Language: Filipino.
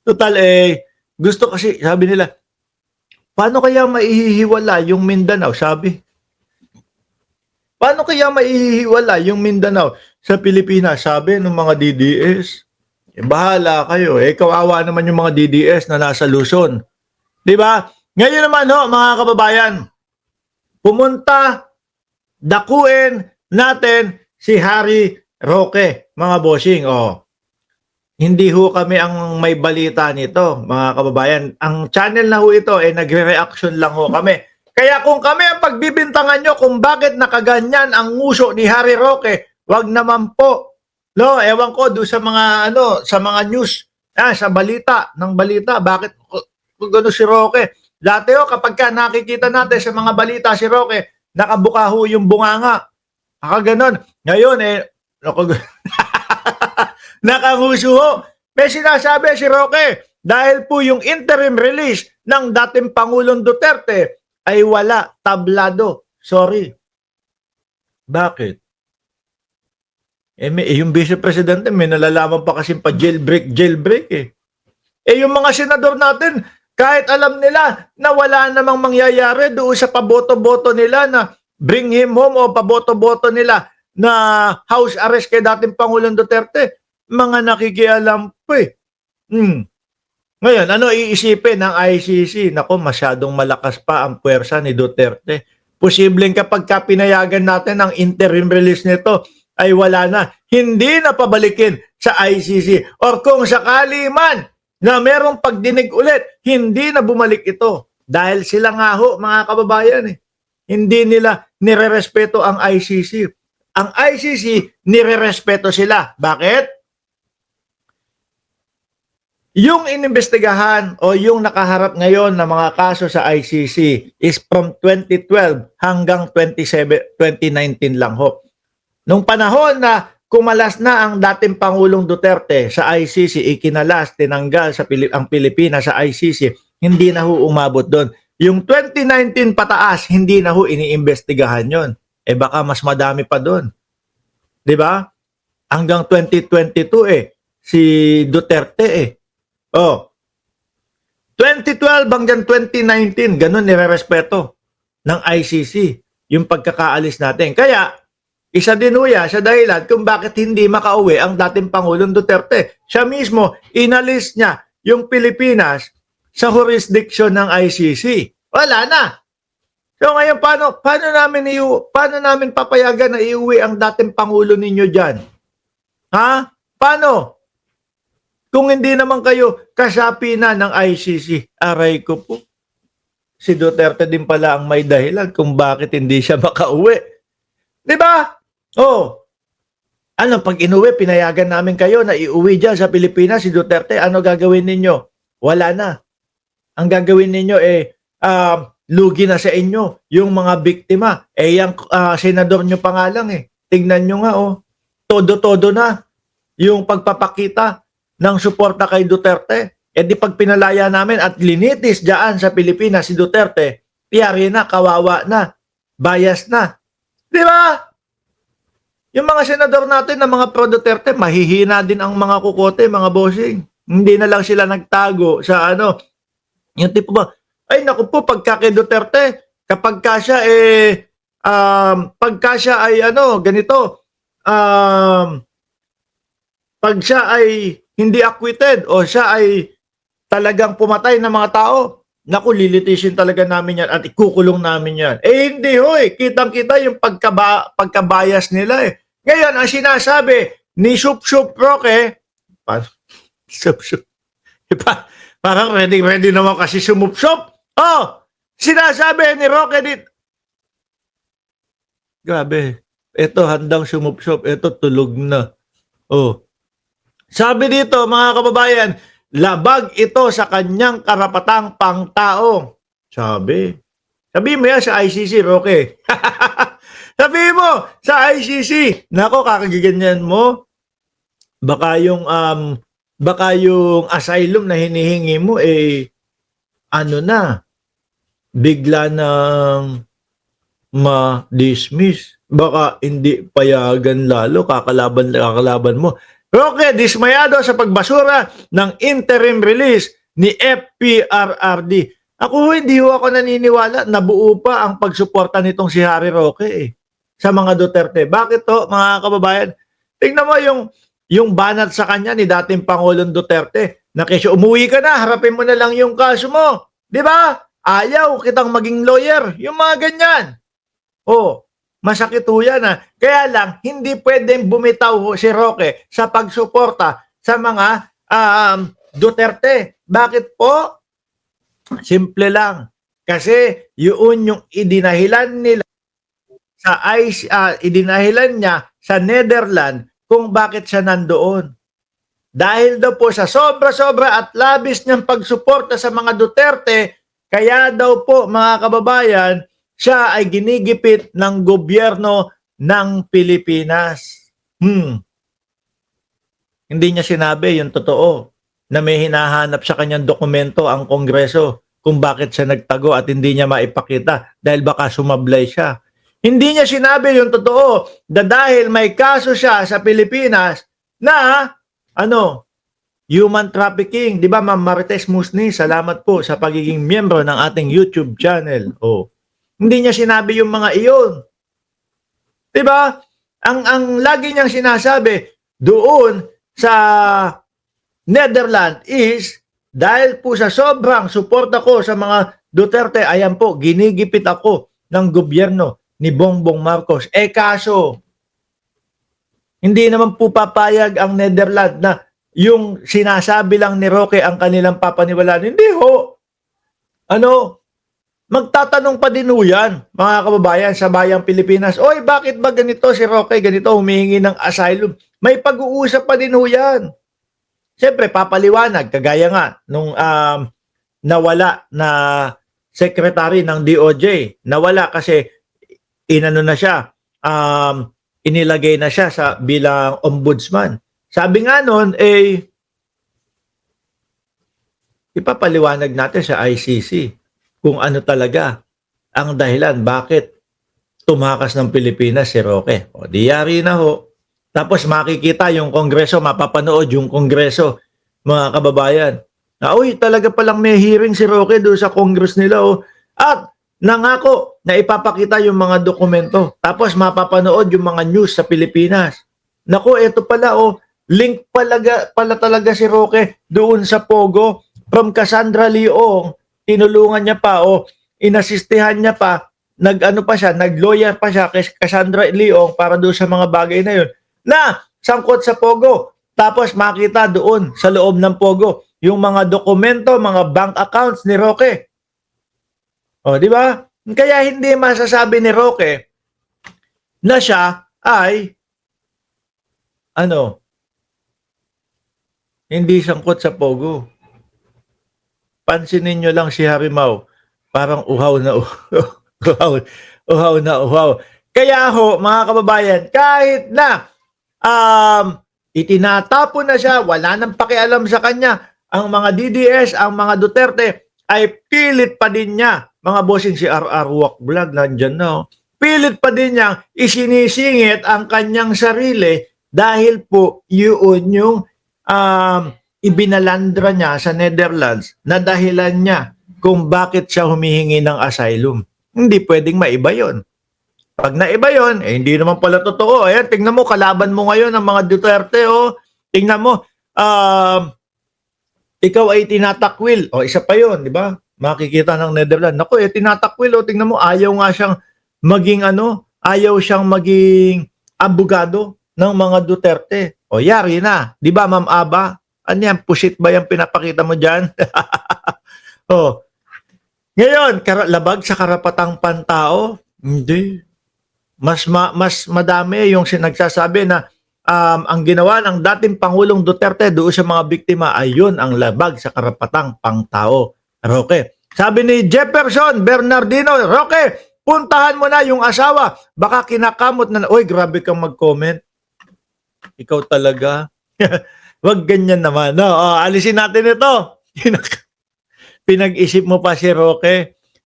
Total, gusto kasi, sabi nila, paano kaya maihihiwala yung Mindanao? Sabi, paano kaya maihihiwala yung Mindanao sa Pilipinas? Sabi ng mga DDS. Bahala kayo. Kawawa naman yung mga DDS na nasa Luzon. Di ba? Ngayon naman ho, mga kababayan, pumunta, dakuin natin si Harry Roque, mga bossing. Hindi ho kami ang may balita nito, mga kababayan. Ang channel na ho ito, nagre-reaction lang ho kami. Kaya kung kami ang pagbibintangan nyo kung bakit nakaganyan ang nguso ni Harry Roque, wag naman po. No, ewan ko doon sa mga sa mga news, sa balita, bakit gano si Roque? Dati ho kapag nakikita natin sa mga balita si Roque, nakabuka ho yung bunganga. Ganon. Ngayon nakanguso ho. May sinasabi si Roque, dahil po yung interim release ng dating Pangulong Duterte ay wala, tablado. Sorry. Bakit? Yung Vice Presidente, may nalalaman pa kasi pa jailbreak yung mga senador natin, kahit alam nila na wala namang mangyayari doon sa paboto-boto nila na bring him home o paboto-boto nila na house arrest kay dating Pangulong Duterte, mga nakikialam po Ngayon, ano iisipin ng ICC? Nako, masyadong malakas pa ang puwersa ni Duterte. Posibleng kapag pinayagan natin ang interim release nito, ay wala na. Hindi na pabalikin sa ICC. Or kung sakali man na merong pagdinig ulit, hindi na bumalik ito. Dahil sila nga ho, mga kababayan, hindi nila nirerespeto ang ICC. Ang ICC, nirerespeto sila. Bakit? Yung inimbestigahan o yung nakaharap ngayon na mga kaso sa ICC is from 2012 hanggang 2019 lang ho. Nung panahon na kumalas na ang dating Pangulong Duterte sa ICC, ikinalas, tinanggal ang Pilipinas sa ICC, hindi na ho umabot doon. Yung 2019 pataas, hindi na ho iniimbestigahan yon. Baka mas madami pa doon. 'Di ba? Hanggang 2022 si Duterte 2012 hanggang 2019, ganun nirerespeto ng ICC yung pagkakaalis natin. Kaya, isa din huya sa dahilan kung bakit hindi makauwi ang dating Pangulong Duterte. Siya mismo, inalis niya yung Pilipinas sa jurisdiction ng ICC. Wala na. So ngayon, paano namin papayagan na iuwi ang dating Pangulo ninyo dyan? Paano? Kung hindi naman kayo kasapi na ng ICC, aray ko po. Si Duterte din pala ang may dahilan kung bakit hindi siya makauwi. Di ba? Pag inuwi, pinayagan namin kayo na iuwi dyan sa Pilipinas, si Duterte, ano gagawin ninyo? Wala na. Ang gagawin ninyo lugi na sa inyo yung mga biktima. Yung senador nyo pa nga lang Tignan nyo nga todo-todo na yung pagpapakita ng suporta kay Duterte. Di pag pinalaya namin at linitis dyan sa Pilipinas si Duterte, tiyari na, kawawa na, bias na. Di ba? Yung mga senador natin na mga pro-Duterte, mahihina din ang mga kukote, mga bossing. Hindi na lang sila nagtago sa yung tipo ba, ay naku po, pagka kay Duterte, kapag ka siya pagka siya ay ganito, pag siya ay hindi acquitted o siya ay talagang pumatay ng mga tao, naku, lilitisin talaga namin yan at ikukulong namin yan. Hindi kitang-kita yung pagkabayas nila Ngayon, ang sinasabi ni Sup-Sup Roque, Sup-Sup, parang ready naman kasi sumup-sup. Sinasabi ni Roque dito, grabe, ito handang sumup-sup, ito tulog na. Sabi dito, mga kababayan, labag ito sa kanyang karapatang pangtao. Sabi mo yan sa ICC, Roque. Sabi mo sa ICC, nako, kakagiganyan mo. Baka yung asylum na hinihingi mo bigla nang ma-dismiss. Baka hindi payagan lalo, kakalaban mo. Roque dismayado sa pagbasura ng interim release ni FPRRD. Ako hindi ako naniniwala na buo pa ang pagsuporta nitong si Harry Roque sa mga Duterte. Bakit to, mga kababayan? Tingnan mo yung banat sa kanya ni dating Pangulong Duterte na kesyo umuwi ka na, harapin mo na lang yung kaso mo. Di ba? Ayaw kitang maging lawyer. Yung mga ganyan. Oh, masakit ho yan ha. Kaya lang, hindi pwedeng bumitaw si Roque sa pagsuporta sa mga Duterte. Bakit po? Simple lang. Kasi yun yung idinahilan nila sa idinahilan niya sa Netherlands kung bakit siya nandoon. Dahil daw po sa sobra-sobra at labis niyang pagsuporta sa mga Duterte, kaya daw po mga kababayan, siya ay ginigipit ng gobyerno ng Pilipinas. Hindi niya sinabi yung totoo na may hinahanap sa kanyang dokumento ang Kongreso kung bakit siya nagtago at hindi niya maipakita dahil baka sumablay siya. Hindi niya sinabi yung totoo na dahil may kaso siya sa Pilipinas na human trafficking. Di ba, Ma'am Marites Musni, salamat po sa pagiging miyembro ng ating YouTube channel. Hindi niya sinabi yung mga iyon. Di ba? Ang lagi niyang sinasabi doon sa Netherlands is dahil po sa sobrang suporta ko sa mga Duterte, ayan po, ginigipit ako ng gobyerno ni Bongbong Marcos. Kaso, hindi naman po papayag ang Netherlands na yung sinasabi lang ni Roque ang kanilang papaniwalaan. Hindi ho. Magtatanong pa din ho yan, mga kababayan sa bayang Pilipinas. Oy, bakit ba ganito si Roque, ganito humihingi ng asylum? May pag-uusap pa din ho yan. Siyempre, papaliwanag, kagaya nga nung nawala na secretary ng DOJ. Nawala kasi inano na siya, inilagay na siya sa bilang ombudsman. Sabi nga nun, ipapaliwanag natin sa ICC kung ano talaga ang dahilan bakit tumakas ng Pilipinas si Roque. O, diyari na ho. Tapos makikita yung Kongreso, mapapanood yung Kongreso, mga kababayan. Na, uy, talaga palang may hearing si Roque doon sa Congress nila. At nangako na ipapakita yung mga dokumento. Tapos mapapanood yung mga news sa Pilipinas. Naku, eto pala, link pala talaga si Roque doon sa Pogo. From Cassandra Leong, tinulungan niya pa inasistihan niya pa, nag-lawyer pa siya kay Cassandra Leong para doon sa mga bagay na yun. Na sangkot sa Pogo. Tapos makita doon sa loob ng Pogo yung mga dokumento, mga bank accounts ni Roque. Di ba? Kaya hindi masasabi ni Roque na siya ay hindi sangkot sa Pogo. Pansinin nyo lang si Harimau. Parang uhaw na uhaw. Uhaw na uhaw. Kaya ho, mga kababayan, kahit na itinatapon na siya, wala nang pakialam sa kanya, ang mga DDS, ang mga Duterte, ay pilit pa din niya, mga bossing si RR Walk Vlog, nandyan na, pilit pa din niya isinisingit ang kanyang sarili dahil po yun yung ibinalandra niya sa Netherlands na dahilan niya kung bakit siya humihingi ng asylum. Hindi pwedeng maiba yun. Pag naiba yun, hindi naman pala totoo. Ayan, tingnan mo, kalaban mo ngayon ang mga Duterte. Tingnan mo, ikaw ay tinatakwil. Isa pa yun, di ba? Makikita ng Netherlands. Naku, tinatakwil. Tingnan mo, ayaw nga siyang maging ayaw siyang maging abogado ng mga Duterte. Yari na. Di ba, Ma'am Aba? Ano yan? Pusit ba yung pinapakita mo dyan? Ngayon, labag sa karapatang pantao? Hindi. Mas madami yung nagsasabi na ang ginawa ng dating Pangulong Duterte doon sa mga biktima ay yun ang labag sa karapatang pangtao. Roque. Sabi ni Jefferson Bernardino, Roque, puntahan mo na yung asawa. Baka kinakamot na, oy, grabe kang mag-comment. Ikaw talaga. Wag ganyan naman. Alisin natin ito. Pinag-isip mo pa si Roque.